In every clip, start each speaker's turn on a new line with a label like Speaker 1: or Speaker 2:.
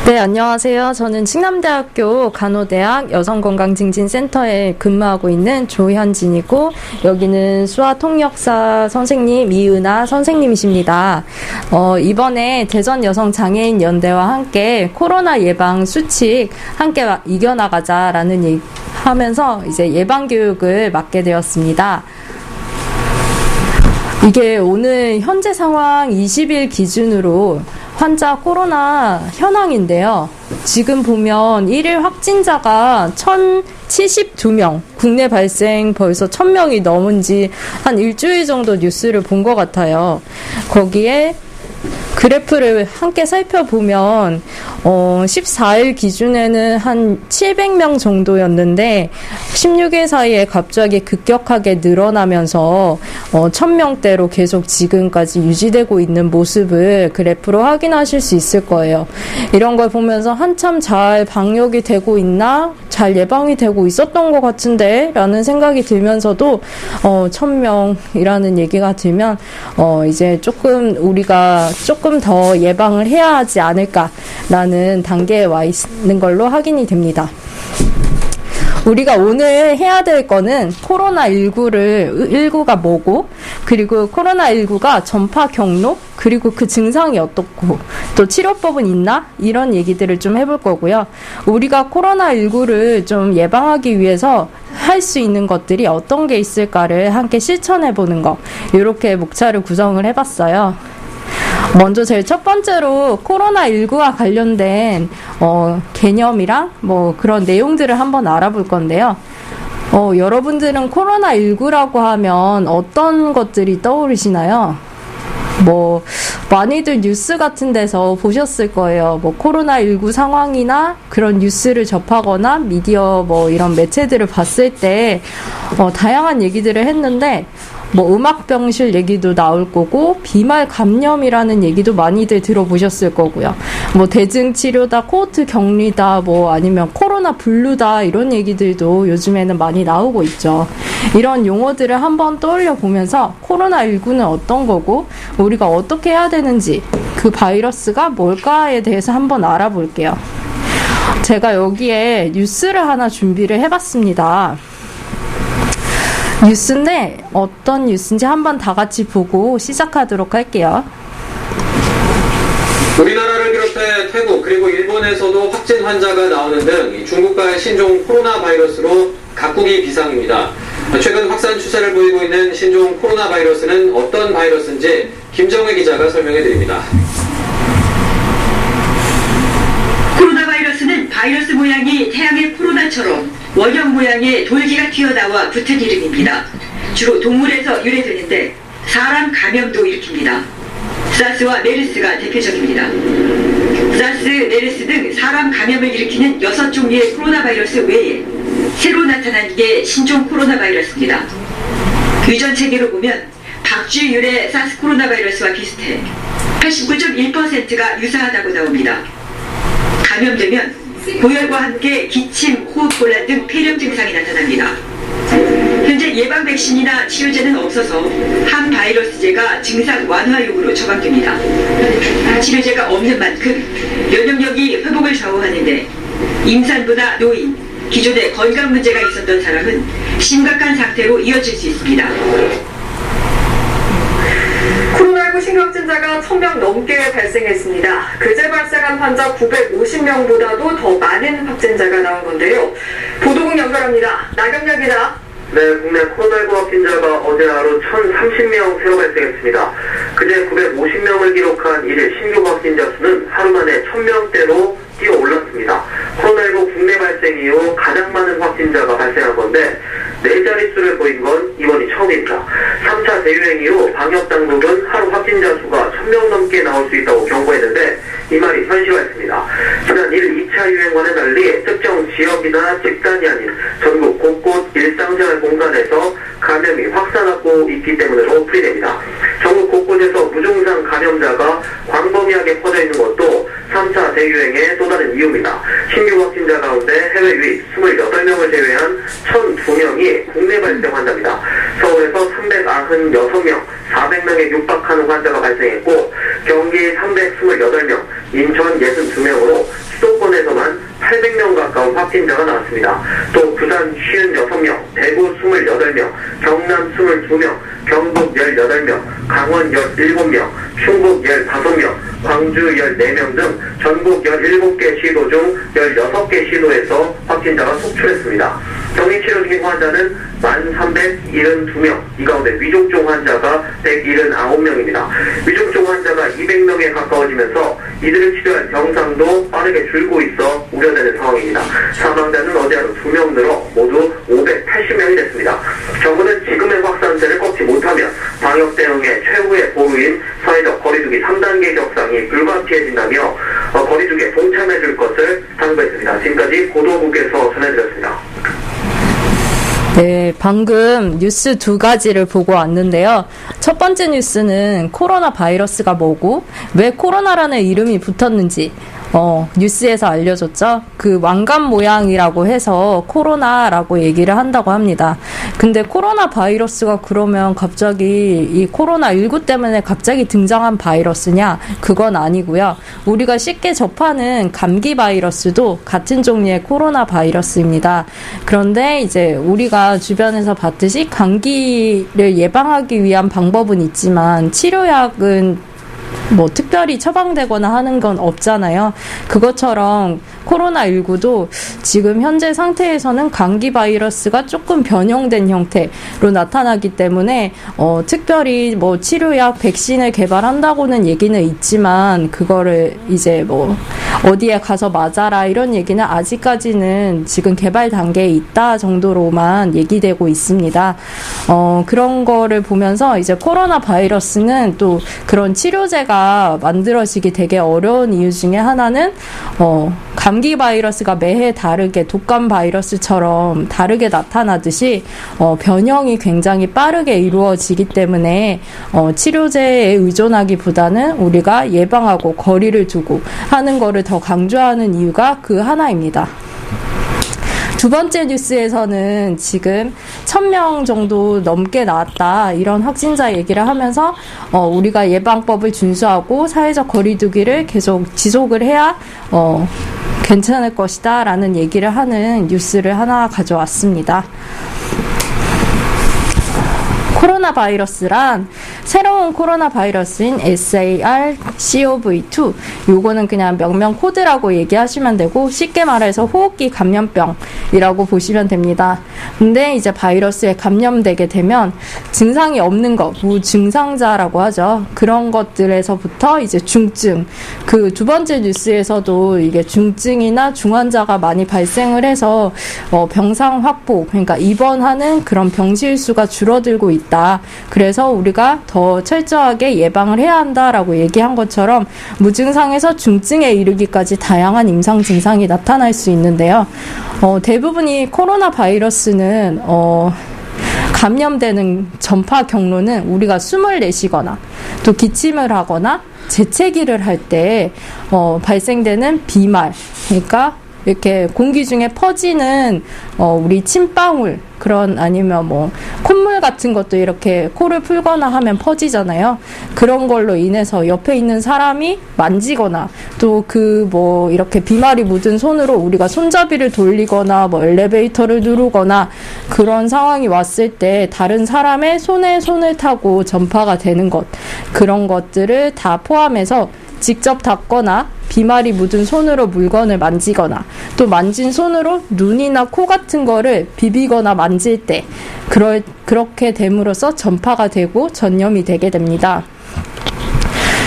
Speaker 1: 네, 안녕하세요. 저는 충남대학교 간호대학 여성건강증진센터에 근무하고 있는 조현진이고, 여기는 수화통역사 선생님 이은하 선생님이십니다. 이번에 대전여성장애인연대와 함께 코로나 예방 수칙 함께 이겨나가자라는 하면서 이제 예방교육을 맡게 되었습니다. 이게 오늘 현재 상황 20일 기준으로 환자 코로나 현황인데요. 지금 보면 1일 확진자가 1,072명, 국내 발생 벌써 1,000명이 넘은 지 한 일주일 정도 뉴스를 본 것 같아요. 거기에 그래프를 함께 살펴보면 14일 기준에는 한 700명 정도였는데 16일 사이에 갑자기 급격하게 늘어나면서 1,000명대로 계속 지금까지 유지되고 있는 모습을 그래프로 확인하실 수 있을 거예요. 이런 걸 보면서 한참 잘 방역이 되고 있나? 잘 예방이 되고 있었던 것 같은데? 라는 생각이 들면서도 1,000명이라는 얘기가 들면 이제 우리가 조금 더 예방을 해야 하지 않을까라는 단계에 와 있는 걸로 확인이 됩니다. 우리가 오늘 해야 될 거는 코로나19가 뭐고, 그리고 코로나19가 전파 경로, 그리고 그 증상이 어떻고, 또 치료법은 있나? 이런 얘기들을 좀 해볼 거고요. 우리가 코로나19를 좀 예방하기 위해서 할 수 있는 것들이 어떤 게 있을까를 함께 실천해보는 거, 이렇게 목차를 구성을 해봤어요. 먼저 제일 첫 번째로 코로나19와 관련된 개념이랑 그런 내용들을 한번 알아볼 건데요. 여러분들은 코로나19라고 하면 어떤 것들이 떠오르시나요? 많이들 뉴스 같은 데서 보셨을 거예요. 코로나19 상황이나 그런 뉴스를 접하거나 미디어 이런 매체들을 봤을 때 다양한 얘기들을 했는데, 음악병실 얘기도 나올 거고, 비말 감염이라는 얘기도 많이들 들어보셨을 거고요. 대증치료다, 코호트 격리다, 아니면 코로나 블루다, 이런 얘기들도 요즘에는 많이 나오고 있죠. 이런 용어들을 한번 떠올려 보면서 코로나19는 어떤 거고, 우리가 어떻게 해야 되는지, 그 바이러스가 뭘까에 대해서 한번 알아볼게요. 제가 여기에 뉴스를 하나 준비를 해봤습니다. 뉴스인데 어떤 뉴스인지 한번 다 같이 보고 시작하도록 할게요.
Speaker 2: 우리나라를 비롯해 태국 그리고 일본에서도 확진 환자가 나오는 등 중국과의 신종 코로나 바이러스로 각국이 비상입니다. 최근 확산 추세를 보이고 있는 신종 코로나 바이러스는 어떤 바이러스인지 김정혜 기자가 설명해 드립니다.
Speaker 3: 코로나 바이러스는 바이러스 모양이 태양의 코로나처럼 원형 모양의 돌기가 튀어나와 붙은 이름입니다. 주로 동물에서 유래되는데 사람 감염도 일으킵니다. 사스와 메르스가 대표적입니다. 사스, 메르스 등 사람 감염을 일으키는 6종류의 코로나 바이러스 외에 새로 나타난 게 신종 코로나 바이러스입니다. 유전 체계로 보면 박쥐 유래 사스 코로나 바이러스와 비슷해 89.1%가 유사하다고 나옵니다. 감염되면 고열과 함께 기침, 호흡곤란 등 폐렴 증상이 나타납니다. 현재 예방 백신이나 치료제는 없어서 항바이러스제가 증상 완화용으로 처방됩니다. 치료제가 없는 만큼 면역력이 회복을 좌우하는데 임산부나 노인, 기존에 건강 문제가 있었던 사람은 심각한 상태로 이어질 수 있습니다.
Speaker 4: 코로나19 신규확진자가 1,000명 넘게 발생했습니다. 그제 발생한 환자 950명보다도 더 많은 확진자가 나온 건데요. 보도국 연결합니다. 나경렬 기자.
Speaker 5: 네, 국내 코로나19 확진자가 어제 하루 1,030명 새로 발생했습니다. 그제 950명을 기록한 1일 신규 확진자 수는 하루 만에 1,000명대로 뛰어 올랐습니다. 코로나19 국내 발생 이후 가장 많은 확진자가 발생한 건데 4자릿수를 보인 건 이번이 처음입니다. 3차 대유행 이후 방역당국은 하루 확진자 수가 1,000명 넘게 나올 수 있다고 경고했는데 이 말이 현실화했습니다. 지난 1, 2차 유행과는 달리 특정 지역이나 집단이 아닌 전국 곳곳 일상생활 공간에서 감염이 확산하고 있기 때문으로 풀이됩니다. 전국 곳곳에서 무증상 감염자가 광범위하게 퍼져 있는 것도 3차 코로나 대유행에 또 다른 이유입니다. 신규 확진자 가운데 해외 유입 28명을 제외한 1,002명이 국내 발생 환자입니다. 서울에서 396명, 400명에 육박하는 환자가 발생했고 경기 328명, 인천 62명으로 수도권에서만 800명 가까운 확진자가 나왔습니다. 또 부산 56명, 대구 28명, 경남 22명, 경북 18명, 강원 17명, 충북 15명, 광주 14명 등 전국 17개 시도 중 16개 시도에서 확진자가 속출했습니다. 격리 치료 중인 환자는 1,372명, 이 가운데 위중증 환자가 179명입니다. 위중증 환자가 200명에 가까워지면서 이들을 치료할 병상도 빠르게 줄고 있어 우려되는 상황입니다. 사망자는 어제 하루 2명 늘어 모두 580명이 됐습니다. 정부는 지금의 확산세를 꺾지 못하면 방역 대응의 최후의 보루인 사회적 거리두기 3단계 격상이 불가피해진다며 거리두기에 동참해줄 것을 당부했습니다. 지금까지 보도국에서 전해드렸습니다.
Speaker 1: 네, 방금 뉴스 두 가지를 보고 왔는데요. 첫 번째 뉴스는 코로나 바이러스가 뭐고 왜 코로나라는 이름이 붙었는지 뉴스에서 알려줬죠. 그 왕관 모양이라고 해서 코로나라고 얘기를 한다고 합니다. 근데 코로나 바이러스가 그러면 갑자기 이 코로나19 때문에 갑자기 등장한 바이러스냐? 그건 아니고요. 우리가 쉽게 접하는 감기 바이러스도 같은 종류의 코로나 바이러스입니다. 그런데 이제 우리가 주변에서 봤듯이 감기를 예방하기 위한 방법은 있지만 치료약은 뭐 특별히 처방되거나 하는 건 없잖아요. 그것처럼 코로나19도 지금 현재 상태에서는 감기 바이러스가 조금 변형된 형태로 나타나기 때문에 특별히 뭐 치료약, 백신을 개발한다고는 얘기는 있지만 그거를 이제 뭐 어디에 가서 맞아라 이런 얘기는 아직까지는 지금 개발 단계에 있다 정도로만 얘기되고 있습니다. 그런 거를 보면서 이제 코로나 바이러스는 또 그런 치료제가 만들어지기 되게 어려운 이유 중에 하나는 감기 바이러스가 매해 다르게 독감 바이러스처럼 다르게 나타나듯이 변형이 굉장히 빠르게 이루어지기 때문에 치료제에 의존하기보다는 우리가 예방하고 거리를 두고 하는 거를 더 강조하는 이유가 그 하나입니다. 두 번째 뉴스에서는 지금 1,000명 정도 넘게 나왔다 이런 확진자 얘기를 하면서 우리가 예방법을 준수하고 사회적 거리두기를 계속 지속을 해야 괜찮을 것이다 라는 얘기를 하는 뉴스를 하나 가져왔습니다. 코로나 바이러스란 새로운 코로나 바이러스인 SARS-CoV-2 요거는 그냥 명명 코드라고 얘기하시면 되고 쉽게 말해서 호흡기 감염병이라고 보시면 됩니다. 근데 이제 바이러스에 감염되게 되면 증상이 없는 것, 무증상자라고 하죠. 그런 것들에서부터 이제 중증, 그 두 번째 뉴스에서도 이게 중증이나 중환자가 많이 발생을 해서 병상 확보, 그러니까 입원하는 그런 병실 수가 줄어들고 있다. 그래서 우리가 더 철저하게 예방을 해야 한다라고 얘기한 것처럼 무증상에서 중증에 이르기까지 다양한 임상 증상이 나타날 수 있는데요. 대부분이 코로나 바이러스는 감염되는 전파 경로는 우리가 숨을 내쉬거나 또 기침을 하거나 재채기를 할 때 발생되는 비말, 그러니까 이렇게 공기 중에 퍼지는 우리 침방울 그런 아니면 뭐 콧물 같은 것도 이렇게 코를 풀거나 하면 퍼지잖아요. 그런 걸로 인해서 옆에 있는 사람이 만지거나 또 그 뭐 이렇게 비말이 묻은 손으로 우리가 손잡이를 돌리거나 뭐 엘리베이터를 누르거나 그런 상황이 왔을 때 다른 사람의 손에 손을 타고 전파가 되는 것, 그런 것들을 다 포함해서 직접 닿거나 비말이 묻은 손으로 물건을 만지거나 또 만진 손으로 눈이나 코 같은 거를 비비거나 만질 때 그렇게 됨으로써 전파가 되고 전염이 되게 됩니다.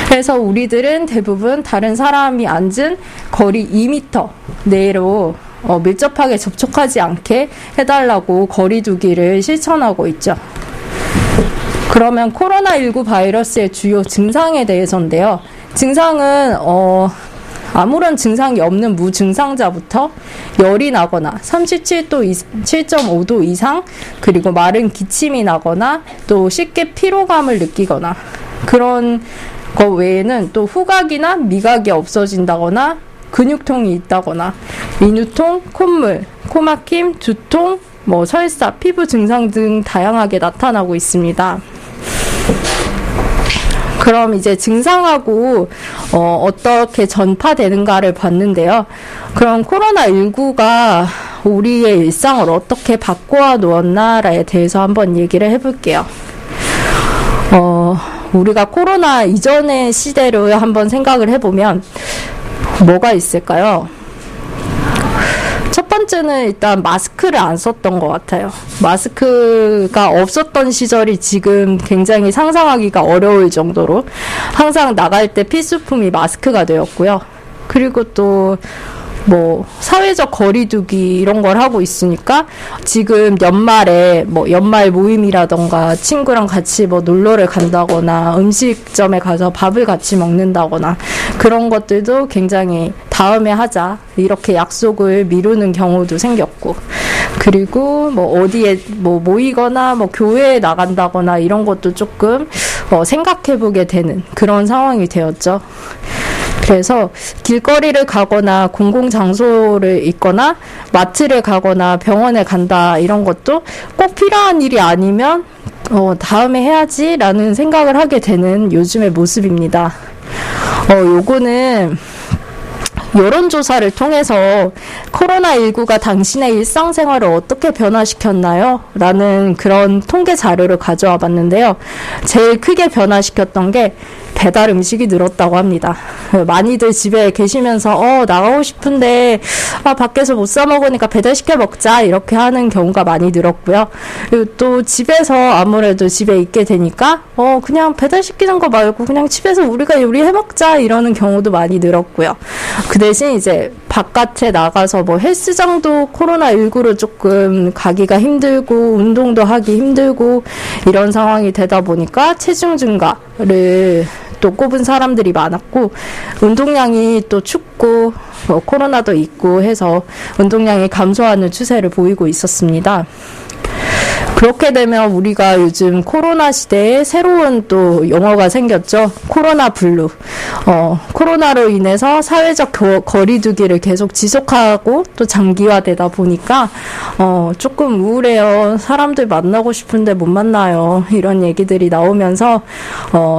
Speaker 1: 그래서 우리들은 대부분 다른 사람이 앉은 거리 2m 내로 밀접하게 접촉하지 않게 해달라고 거리두기를 실천하고 있죠. 그러면 코로나19 바이러스의 주요 증상에 대해서인데요. 증상은 아무런 증상이 없는 무증상자부터 열이 나거나 37.5도 이상, 그리고 마른 기침이 나거나 또 쉽게 피로감을 느끼거나 그런 거 외에는 또 후각이나 미각이 없어진다거나 근육통이 있다거나 인후통, 콧물, 코막힘, 두통, 설사, 피부 증상 등 다양하게 나타나고 있습니다. 그럼 이제 증상하고 어떻게 전파되는가를 봤는데요. 그럼 코로나19가 우리의 일상을 어떻게 바꿔 놓았나에 대해서 한번 얘기를 해볼게요. 우리가 코로나 이전의 시대로 한번 생각을 해보면 뭐가 있을까요? 첫 번째는 일단 마스크를 안 썼던 것 같아요. 마스크가 없었던 시절이 지금 굉장히 상상하기가 어려울 정도로 항상 나갈 때 필수품이 마스크가 되었고요. 그리고 또 사회적 거리두기 이런 걸 하고 있으니까 지금 연말에 연말 모임이라던가 친구랑 같이 놀러를 간다거나 음식점에 가서 밥을 같이 먹는다거나 그런 것들도 굉장히 다음에 하자 이렇게 약속을 미루는 경우도 생겼고, 그리고 어디에 모이거나 교회에 나간다거나 이런 것도 조금 생각해보게 되는 그런 상황이 되었죠. 그래서 길거리를 가거나 공공장소를 있거나 마트를 가거나 병원에 간다 이런 것도 꼭 필요한 일이 아니면 다음에 해야지라는 생각을 하게 되는 요즘의 모습입니다. 요거는 여론조사를 통해서 코로나19가 당신의 일상생활을 어떻게 변화시켰나요? 라는 그런 통계 자료를 가져와 봤는데요. 제일 크게 변화시켰던 게 배달 음식이 늘었다고 합니다. 많이들 집에 계시면서 나가고 싶은데 밖에서 못 사 먹으니까 배달시켜 먹자 이렇게 하는 경우가 많이 늘었고요. 그리고 또 집에서 아무래도 집에 있게 되니까 그냥 배달시키는 거 말고 그냥 집에서 우리가 요리해 먹자 이러는 경우도 많이 늘었고요. 그 대신 이제 바깥에 나가서 헬스장도 코로나19로 조금 가기가 힘들고 운동도 하기 힘들고 이런 상황이 되다 보니까 체중 증가를 또 꼽은 사람들이 많았고, 운동량이 또 춥고 코로나도 있고 해서 운동량이 감소하는 추세를 보이고 있었습니다. 그렇게 되면 우리가 요즘 코로나 시대에 새로운 또 용어가 생겼죠. 코로나 블루. 코로나로 인해서 사회적 거리두기를 계속 지속하고 또 장기화되다 보니까 조금 우울해요. 사람들 만나고 싶은데 못 만나요. 이런 얘기들이 나오면서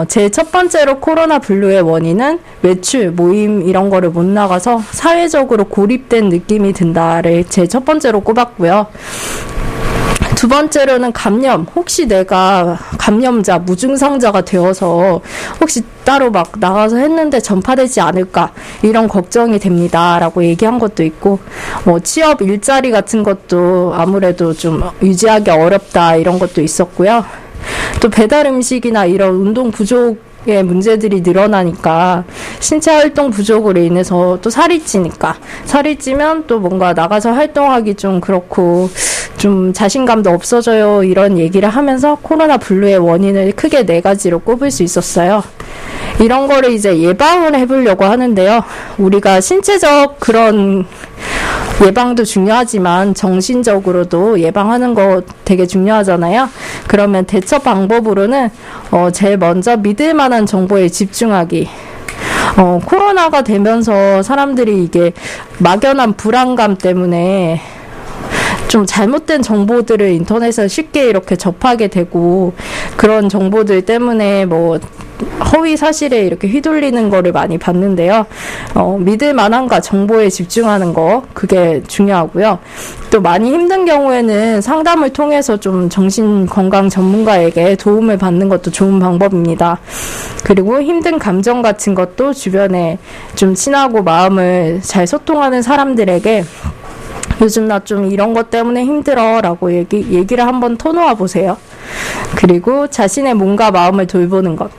Speaker 1: 제일 첫 번째로 코로나 블루의 원인은 외출, 모임 이런 거를 못 나가서 사회적으로 고립된 느낌이 든다를 제일 첫 번째로 꼽았고요. 두 번째로는 감염. 혹시 내가 감염자, 무증상자가 되어서 혹시 따로 나가서 했는데 전파되지 않을까 이런 걱정이 됩니다 라고 얘기한 것도 있고, 취업 일자리 같은 것도 아무래도 좀 유지하기 어렵다 이런 것도 있었고요. 또 배달 음식이나 이런 운동 부족의 문제들이 늘어나니까 신체 활동 부족으로 인해서 또 살이 찌면 또 뭔가 나가서 활동하기 좀 그렇고 좀 자신감도 없어져요 이런 얘기를 하면서 코로나 블루의 원인을 크게 4가지로 꼽을 수 있었어요. 이런 거를 이제 예방을 해보려고 하는데요. 우리가 신체적 그런 예방도 중요하지만 정신적으로도 예방하는 거 되게 중요하잖아요. 그러면 대처 방법으로는 제일 먼저 믿을 만한 정보에 집중하기. 코로나가 되면서 사람들이 이게 막연한 불안감 때문에 좀 잘못된 정보들을 인터넷에 쉽게 이렇게 접하게 되고, 그런 정보들 때문에 허위 사실에 이렇게 휘둘리는 거를 많이 봤는데요. 믿을 만한가 정보에 집중하는 거, 그게 중요하고요. 또 많이 힘든 경우에는 상담을 통해서 좀 정신건강 전문가에게 도움을 받는 것도 좋은 방법입니다. 그리고 힘든 감정 같은 것도 주변에 좀 친하고 마음을 잘 소통하는 사람들에게 요즘 나 좀 이런 것 때문에 힘들어 라고 얘기를 한번 터놓아 보세요. 그리고 자신의 몸과 마음을 돌보는 것.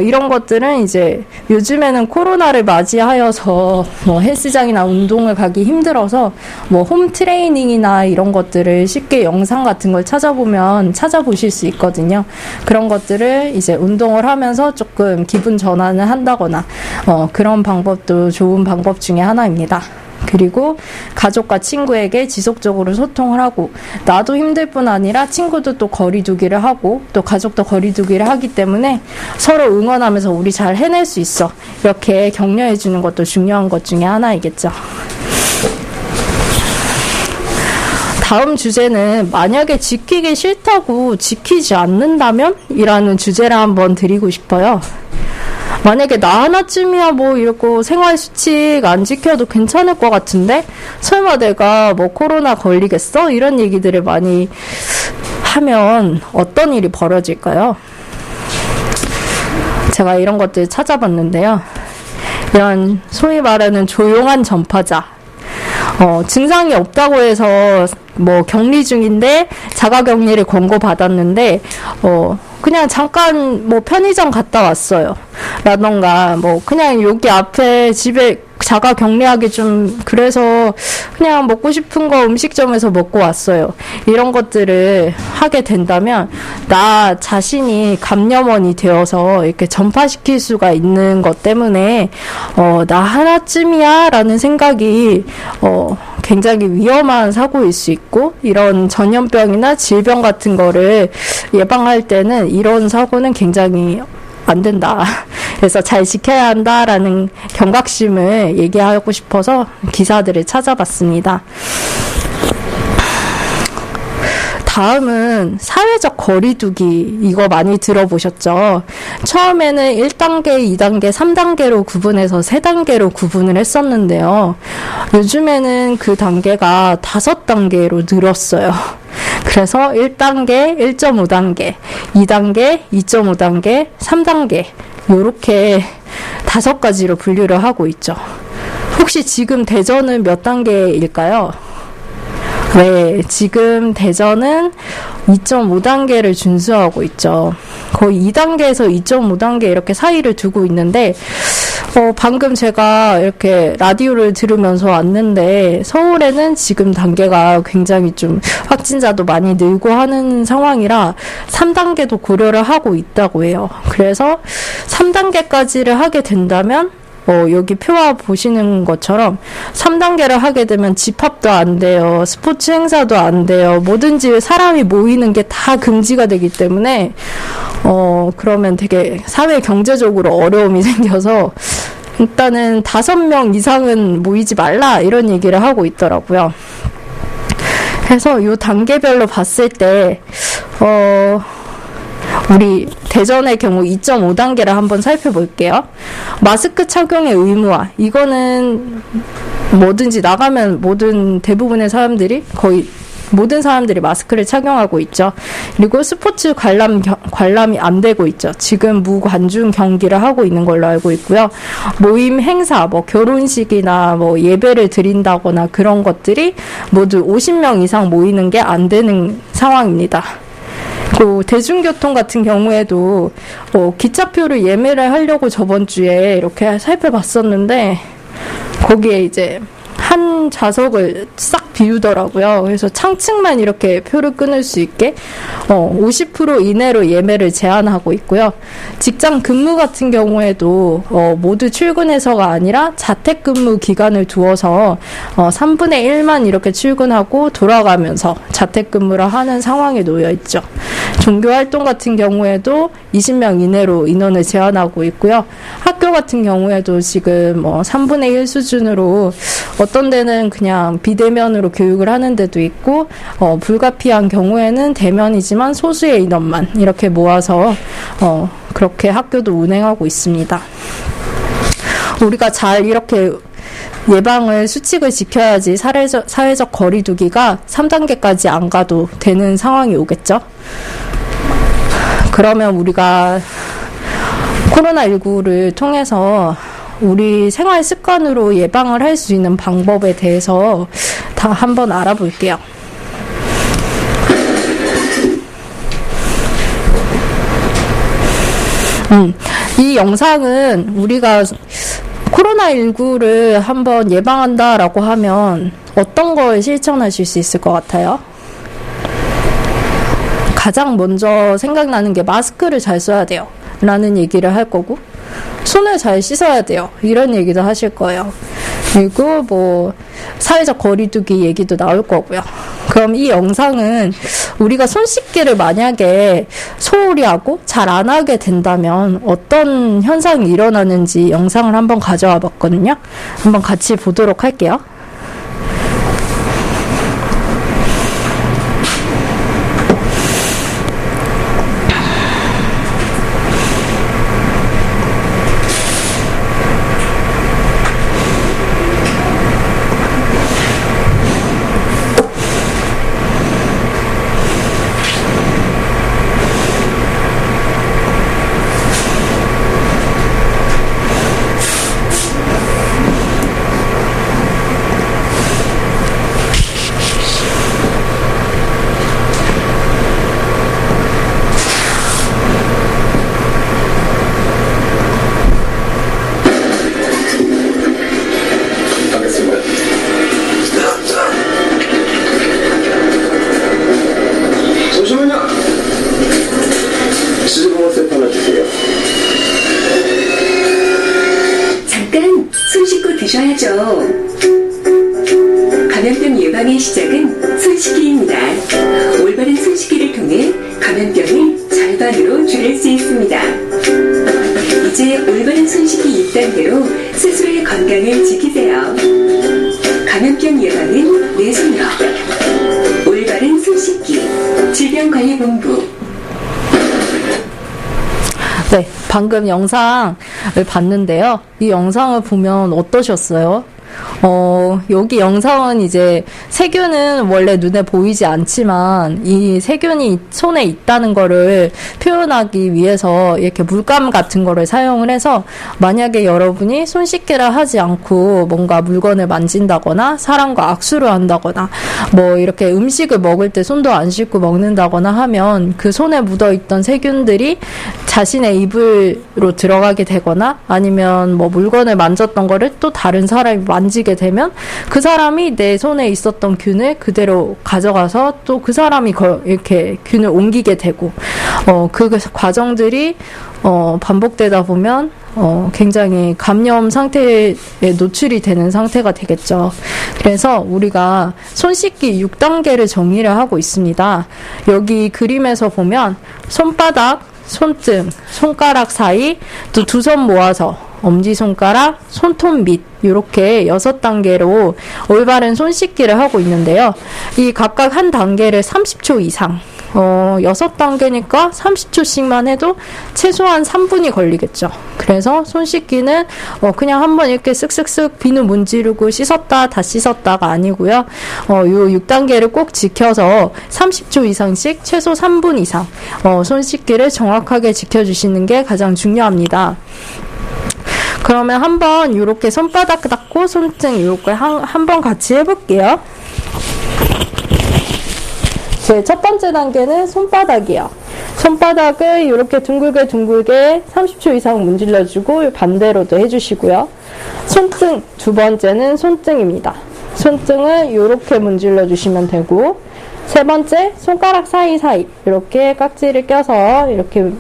Speaker 1: 이런 것들은 이제 요즘에는 코로나를 맞이하여서 헬스장이나 운동을 가기 힘들어서 홈 트레이닝이나 이런 것들을 쉽게 영상 같은 걸 찾아보실 수 있거든요. 그런 것들을 이제 운동을 하면서 조금 기분 전환을 한다거나 그런 방법도 좋은 방법 중에 하나입니다. 그리고 가족과 친구에게 지속적으로 소통을 하고, 나도 힘들 뿐 아니라 친구도 또 거리두기를 하고 또 가족도 거리두기를 하기 때문에 서로 응원하면서 우리 잘 해낼 수 있어, 이렇게 격려해 주는 것도 중요한 것 중에 하나이겠죠. 다음 주제는 만약에 지키기 싫다고 지키지 않는다면? 이라는 주제를 한번 드리고 싶어요. 만약에 나 하나쯤이야 뭐 이러고 생활수칙 안 지켜도 괜찮을 것 같은데 설마 내가 뭐 코로나 걸리겠어? 이런 얘기들을 많이 하면 어떤 일이 벌어질까요? 제가 이런 것들 찾아봤는데요. 이런 소위 말하는 조용한 전파자, 증상이 없다고 해서 뭐 격리 중인데 자가격리를 권고받았는데 그냥 잠깐 뭐 편의점 갔다 왔어요 라던가, 뭐 그냥 여기 앞에 집에 자가 격리하기 좀 그래서 그냥 먹고 싶은 거 음식점에서 먹고 왔어요, 이런 것들을 하게 된다면 나 자신이 감염원이 되어서 이렇게 전파시킬 수가 있는 것 때문에 나 하나쯤이야 라는 생각이 굉장히 위험한 사고일 수 있고, 이런 전염병이나 질병 같은 거를 예방할 때는 이런 사고는 굉장히 안 된다. 그래서 잘 지켜야 한다라는 경각심을 얘기하고 싶어서 기사들을 찾아봤습니다. 다음은 사회적 거리두기, 이거 많이 들어보셨죠? 처음에는 1단계, 2단계, 3단계로 구분해서 3단계로 구분을 했었는데요. 요즘에는 그 단계가 5단계로 늘었어요. 그래서 1단계, 1.5단계, 2단계, 2.5단계, 3단계 요렇게 5가지로 분류를 하고 있죠. 혹시 지금 대전은 몇 단계일까요? 네, 지금 대전은 2.5단계를 준수하고 있죠. 거의 2단계에서 2.5단계 이렇게 사이를 두고 있는데, 방금 제가 이렇게 라디오를 들으면서 왔는데, 서울에는 지금 단계가 굉장히 좀 확진자도 많이 늘고 하는 상황이라 3단계도 고려를 하고 있다고 해요. 그래서 3단계까지를 하게 된다면, 여기 표와 보시는 것처럼 3단계를 하게 되면 집합도 안 돼요. 스포츠 행사도 안 돼요. 뭐든지 사람이 모이는 게 다 금지가 되기 때문에 그러면 되게 사회 경제적으로 어려움이 생겨서 일단은 5명 이상은 모이지 말라, 이런 얘기를 하고 있더라고요. 그래서 이 단계별로 봤을 때 우리 대전의 경우 2.5단계를 한번 살펴볼게요. 마스크 착용의 의무화. 이거는 뭐든지 나가면 대부분의 사람들이, 거의 모든 사람들이 마스크를 착용하고 있죠. 그리고 스포츠 관람이 안 되고 있죠. 지금 무관중 경기를 하고 있는 걸로 알고 있고요. 모임 행사, 뭐 결혼식이나 뭐 예배를 드린다거나 그런 것들이 모두 50명 이상 모이는 게 안 되는 상황입니다. 또 대중교통 같은 경우에도 기차표를 예매를 하려고 저번 주에 이렇게 살펴봤었는데, 거기에 이제 한 좌석을 싹 비우더라고요. 그래서 창측만 이렇게 표를 끊을 수 있게 50% 이내로 예매를 제한하고 있고요. 직장 근무 같은 경우에도 모두 출근해서가 아니라 자택근무 기간을 두어서 3분의 1만 이렇게 출근하고 돌아가면서 자택근무를 하는 상황에 놓여 있죠. 종교활동 같은 경우에도 20명 이내로 인원을 제한하고 있고요. 학교 같은 경우에도 지금 3분의 1 수준으로, 어떤 데는 그냥 비대면으로 교육을 하는 데도 있고, 불가피한 경우에는 대면이지만 소수의 인원만 이렇게 모아서 그렇게 학교도 운행하고 있습니다. 우리가 잘 이렇게 예방을, 수칙을 지켜야지 사회적 거리두기가 3단계까지 안 가도 되는 상황이 오겠죠. 그러면 우리가 코로나19를 통해서 우리 생활 습관으로 예방을 할 수 있는 방법에 대해서 다 한번 알아볼게요. 이 영상은 우리가 코로나19를 한번 예방한다라고 하면 어떤 걸 실천하실 수 있을 것 같아요? 가장 먼저 생각나는 게 마스크를 잘 써야 돼요 라는 얘기를 할 거고, 손을 잘 씻어야 돼요 이런 얘기도 하실 거예요. 그리고 뭐 사회적 거리두기 얘기도 나올 거고요. 그럼 이 영상은 우리가 손 씻기를 만약에 소홀히 하고 잘 안 하게 된다면 어떤 현상이 일어나는지 영상을 한번 가져와 봤거든요. 한번 같이 보도록 할게요.
Speaker 6: 잠깐 손 씻고 드셔야죠. 감염병 예방의 시작은 손 씻기입니다. 올바른 손 씻기를 통해 감염병을 절반으로 줄일 수 있습니다. 이제 올바른 손 씻기 6단계로 스스로의 건강을 지키세요. 감염병 예방은 내 손으로. 올바른 손 씻기 질병관리본부.
Speaker 1: 네, 방금 영상을 봤는데요. 이 영상을 보면 어떠셨어요? 여기 영상은 이제 세균은 원래 눈에 보이지 않지만 이 세균이 손에 있다는 거를 표현하기 위해서 이렇게 물감 같은 거를 사용을 해서 만약에 여러분이 손 씻기를 하지 않고 뭔가 물건을 만진다거나 사람과 악수를 한다거나 뭐 이렇게 음식을 먹을 때 손도 안 씻고 먹는다거나 하면 그 손에 묻어있던 세균들이 자신의 입으로 들어가게 되거나 아니면 뭐 물건을 만졌던 거를 또 다른 사람이 만지게 되면 그 사람이 내 손에 있었던 균을 그대로 가져가서 또 그 사람이 이렇게 균을 옮기게 되고 그 과정들이 반복되다 보면 굉장히 감염 상태에 노출이 되는 상태가 되겠죠. 그래서 우리가 손 씻기 6단계를 정의를 하고 있습니다. 여기 그림에서 보면 손바닥, 손등, 손가락 사이, 또 두 손 모아서 엄지손가락, 손톱 밑 이렇게 6단계로 올바른 손 씻기를 하고 있는데요. 이 각각 한 단계를 30초 이상 6단계니까 30초씩만 해도 최소한 3분이 걸리겠죠. 그래서 손 씻기는 그냥 한번 이렇게 쓱쓱쓱 비누 문지르고 씻었다 다 씻었다가 아니고요. 요 6단계를 꼭 지켜서 30초 이상씩 최소 3분 이상 손 씻기를 정확하게 지켜주시는 게 가장 중요합니다. 그러면 한번 이렇게 손바닥 닦고 손등 이렇게 한번 같이 해볼게요. 제 첫 번째 단계는 손바닥이요. 손바닥을 이렇게 둥글게 30초 이상 문질러주고 반대로도 해주시고요. 손등, 두 번째는 손등입니다. 손등을 이렇게 문질러 주시면 되고, 세 번째 손가락 사이사이 이렇게 깍지를 껴서 이렇게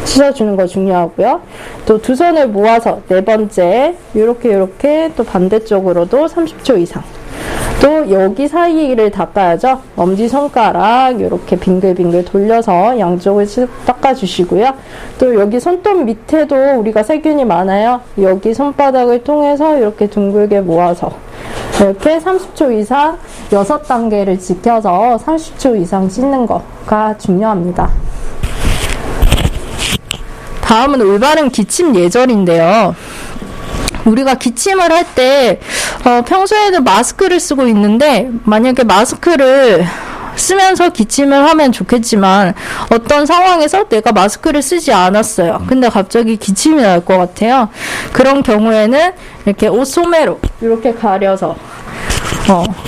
Speaker 1: 씻어주는 거 중요하고요. 또 두 손을 모아서 네 번째 이렇게 또 반대쪽으로도 30초 이상. 또 여기 사이를 닦아야죠. 엄지손가락 이렇게 빙글빙글 돌려서 양쪽을 닦아주시고요. 또 여기 손톱 밑에도 우리가 세균이 많아요. 여기 손바닥을 통해서 이렇게 둥글게 모아서 이렇게 30초 이상 6단계를 지켜서 30초 이상 씻는 거가 중요합니다. 다음은 올바른 기침 예절인데요. 우리가 기침을 할 때 평소에는 마스크를 쓰고 있는데 만약에 마스크를 쓰면서 기침을 하면 좋겠지만 어떤 상황에서 내가 마스크를 쓰지 않았어요. 근데 갑자기 기침이 날 것 같아요. 그런 경우에는 이렇게 옷 소매로 이렇게 가려서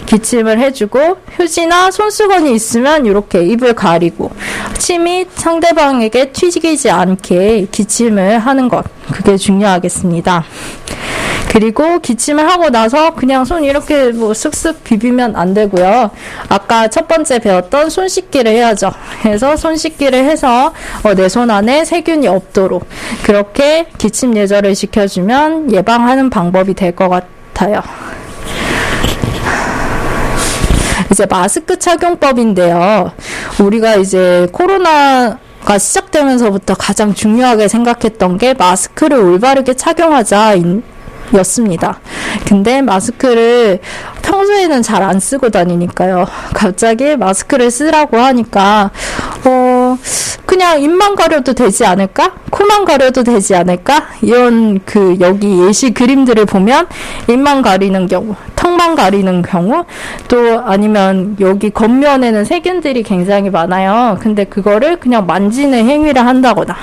Speaker 1: 기침을 해주고, 휴지나 손수건이 있으면 이렇게 입을 가리고 침이 상대방에게 튀기지 않게 기침을 하는 것, 그게 중요하겠습니다. 그리고 기침을 하고 나서 그냥 손 이렇게 쓱쓱 비비면 안 되고요. 아까 첫 번째 배웠던 손 씻기를 해야죠. 그래서 손 씻기를 해서 내 손 안에 세균이 없도록 그렇게 기침 예절을 시켜주면 예방하는 방법이 될 것 같아요. 같아요. 이제 마스크 착용법인데요. 우리가 이제 코로나가 시작되면서부터 가장 중요하게 생각했던 게 마스크를 올바르게 착용하자 였습니다. 근데 마스크를 평소에는 잘 안 쓰고 다니니까요. 갑자기 마스크를 쓰라고 하니까 그냥 입만 가려도 되지 않을까? 코만 가려도 되지 않을까? 이런 여기 예시 그림들을 보면 입만 가리는 경우, 턱만 가리는 경우, 또 아니면 여기 겉면에는 세균들이 굉장히 많아요. 근데 그거를 그냥 만지는 행위를 한다거나,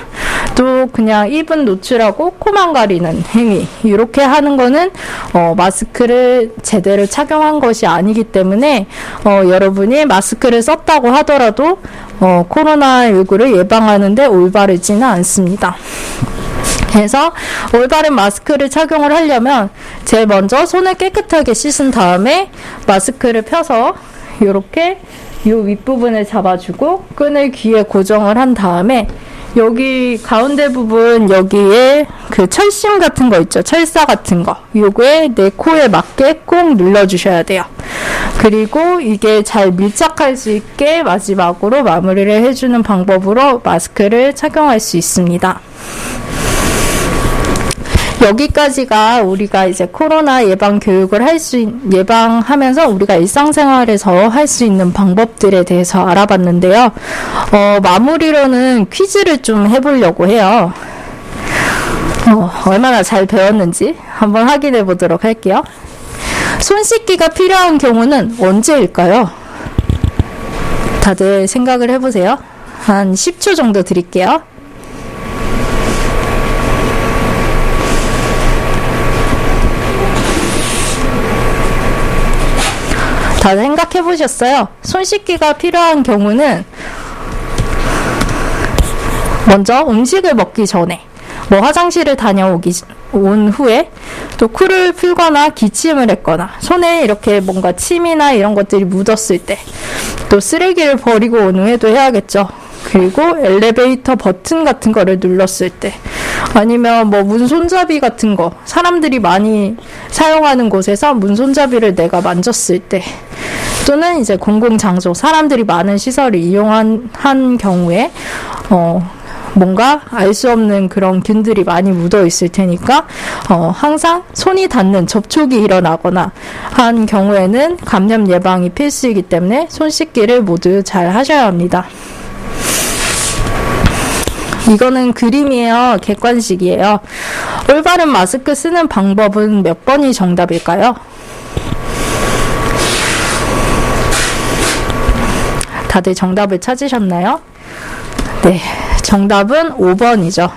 Speaker 1: 또 그냥 입은 노출하고 코만 가리는 행위, 이렇게 하는 거는 마스크를 제대로 착용한 것이 아니기 때문에 여러분이 마스크를 썼다고 하더라도 코로나19를 예방하는데 올바르지는 않습니다. 그래서 올바른 마스크를 착용을 하려면 제일 먼저 손을 깨끗하게 씻은 다음에 마스크를 펴서 이렇게 이 윗부분을 잡아주고 끈을 귀에 고정을 한 다음에 여기 가운데 부분 여기에 철심 같은 거 있죠. 철사 같은 거. 요거에 내 코에 맞게 꼭 눌러주셔야 돼요. 그리고 이게 잘 밀착할 수 있게 마지막으로 마무리를 해주는 방법으로 마스크를 착용할 수 있습니다. 여기까지가 우리가 이제 코로나 예방 교육을 예방하면서 우리가 일상생활에서 할 수 있는 방법들에 대해서 알아봤는데요. 마무리로는 퀴즈를 좀 해보려고 해요. 얼마나 잘 배웠는지 한번 확인해 보도록 할게요. 손 씻기가 필요한 경우는 언제일까요? 다들 생각을 해보세요. 한 10초 정도 드릴게요. 다들 생각해 보셨어요? 손 씻기가 필요한 경우는 먼저 음식을 먹기 전에, 화장실을 온 후에, 또 코를 풀거나 기침을 했거나, 손에 이렇게 뭔가 침이나 이런 것들이 묻었을 때, 또 쓰레기를 버리고 온 후에도 해야겠죠. 그리고 엘리베이터 버튼 같은 거를 눌렀을 때, 아니면 문손잡이 같은 거, 사람들이 많이 사용하는 곳에서 문손잡이를 내가 만졌을 때, 또는 이제 공공장소, 사람들이 많은 시설을 이용한 경우에 뭔가 알 수 없는 그런 균들이 많이 묻어 있을 테니까 항상 손이 닿는 접촉이 일어나거나 한 경우에는 감염 예방이 필수이기 때문에 손 씻기를 모두 잘 하셔야 합니다. 이거는 그림이에요. 객관식이에요. 올바른 마스크 쓰는 방법은 몇 번이 정답일까요? 다들 정답을 찾으셨나요? 네, 정답은 5번이죠.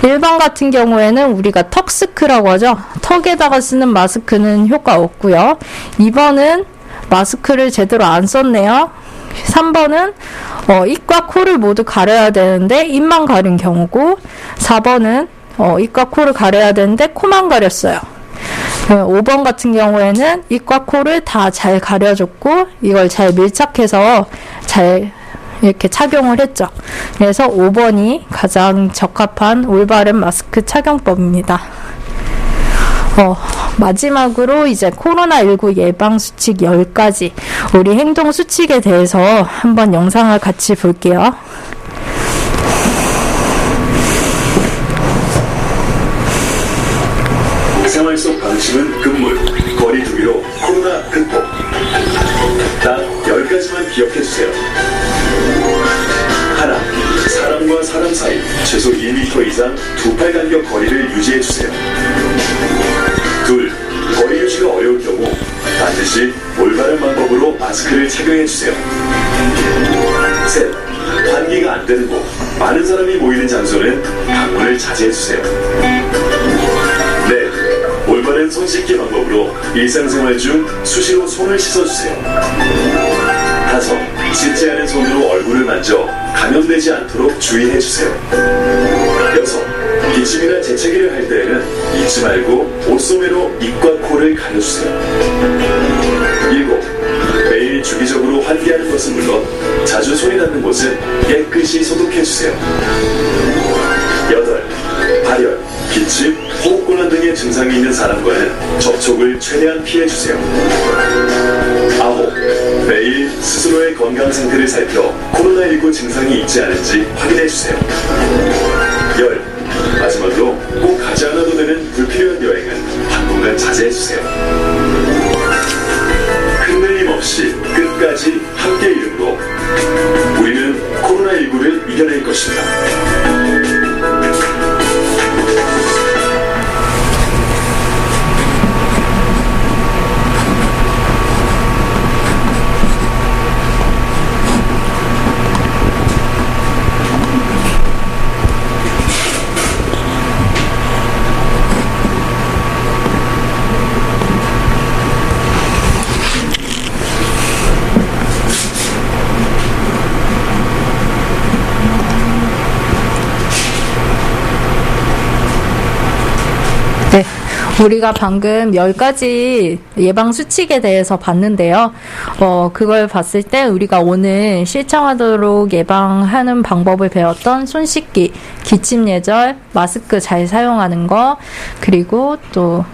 Speaker 1: 1번 같은 경우에는 우리가 턱스크라고 하죠. 턱에다가 쓰는 마스크는 효과 없고요. 2번은 마스크를 제대로 안 썼네요. 3번은 입과 코를 모두 가려야 되는데 입만 가린 경우고, 4번은 입과 코를 가려야 되는데 코만 가렸어요. 5번 같은 경우에는 입과 코를 다 잘 가려줬고 이걸 잘 밀착해서 잘 이렇게 착용을 했죠. 그래서 5번이 가장 적합한 올바른 마스크 착용법입니다. 마지막으로 이제 코로나19 예방 수칙 10가지, 우리 행동 수칙에 대해서 한번 영상을 같이 볼게요.
Speaker 7: 생활 속 방침은 금물, 거리 두기로 코로나 극복. 딱 10가지만 기억해주세요. 하나, 사람과 사람 사이 최소 1m 이상 두 팔 간격 거리를 유지해주세요. 둘, 거리 유지가 어려울 경우 반드시 올바른 방법으로 마스크를 착용해주세요. 셋, 환기가 안 되는 곳, 많은 사람이 모이는 장소는 방문을 자제해주세요. 넷, 올바른 손 씻기 방법으로 일상생활 중 수시로 손을 씻어주세요. 다섯, 씻지 않은 손으로 얼굴을 만져 감염되지 않도록 주의해주세요. 여섯, 기침이나 재채기를 할 때에는 잊지 말고 옷소매로 입과 코를 가려주세요. 일곱, 매일 주기적으로 환기하는 것은 물론 자주 손이 닿는 곳은 깨끗이 소독해주세요. 여덟, 발열, 기침, 호흡곤란 등의 코로나19의 증상이 있는 사람과는 접촉을 최대한 피해주세요. 9. 매일 스스로의 건강 상태를 살펴 코로나19 증상이 있지 않은지 확인해주세요. 10. 마지막으로 꼭 가지 않아도 되는 불필요한 여행은 당분간 자제해주세요. 흔들림 없이 끝까지 함께 이름으로 우리는 코로나19를 이겨낼 것입니다.
Speaker 1: 네, 우리가 방금 10가지 예방 수칙에 대해서 봤는데요. 그걸 봤을 때 우리가 오늘 실천하도록 예방하는 방법을 배웠던 손 씻기, 기침 예절, 마스크 잘 사용하는 거, 그리고 또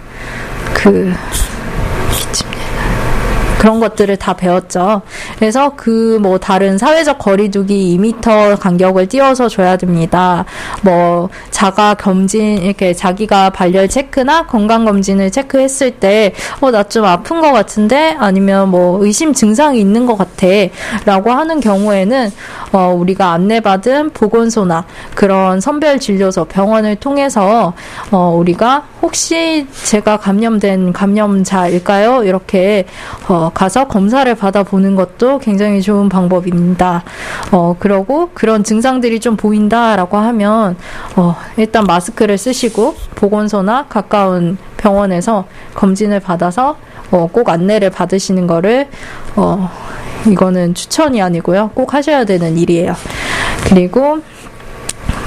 Speaker 1: 그런 것들을 다 배웠죠. 그래서 다른 사회적 거리두기 2m 간격을 띄워서 줘야 됩니다. 자가 검진, 이렇게 자기가 발열 체크나 건강검진을 체크했을 때, 나 좀 아픈 것 같은데? 아니면 의심 증상이 있는 것 같아. 라고 하는 경우에는, 우리가 안내받은 보건소나 그런 선별진료소, 병원을 통해서, 우리가 혹시 제가 감염된 감염자일까요? 이렇게, 가서 검사를 받아보는 것도 굉장히 좋은 방법입니다. 그러고 그런 증상들이 좀 보인다라고 하면 일단 마스크를 쓰시고 보건소나 가까운 병원에서 검진을 받아서 꼭 안내를 받으시는 거를 이거는 추천이 아니고요. 꼭 하셔야 되는 일이에요. 그리고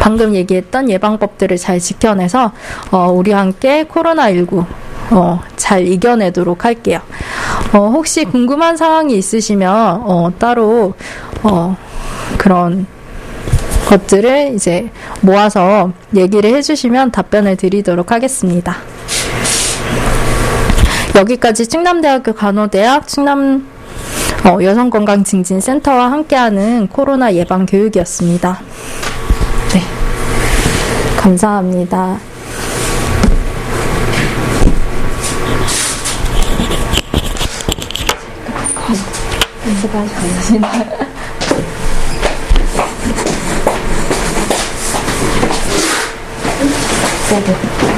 Speaker 1: 방금 얘기했던 예방법들을 잘 지켜내서 우리 함께 코로나19 잘 이겨내도록 할게요. 혹시 궁금한 사항이 있으시면 따로 그런 것들을 이제 모아서 얘기를 해주시면 답변을 드리도록 하겠습니다. 여기까지 충남대학교 간호대학 충남 여성건강증진센터와 함께하는 코로나 예방 교육이었습니다. 네, 감사합니다. 수고하셨습니다. 네.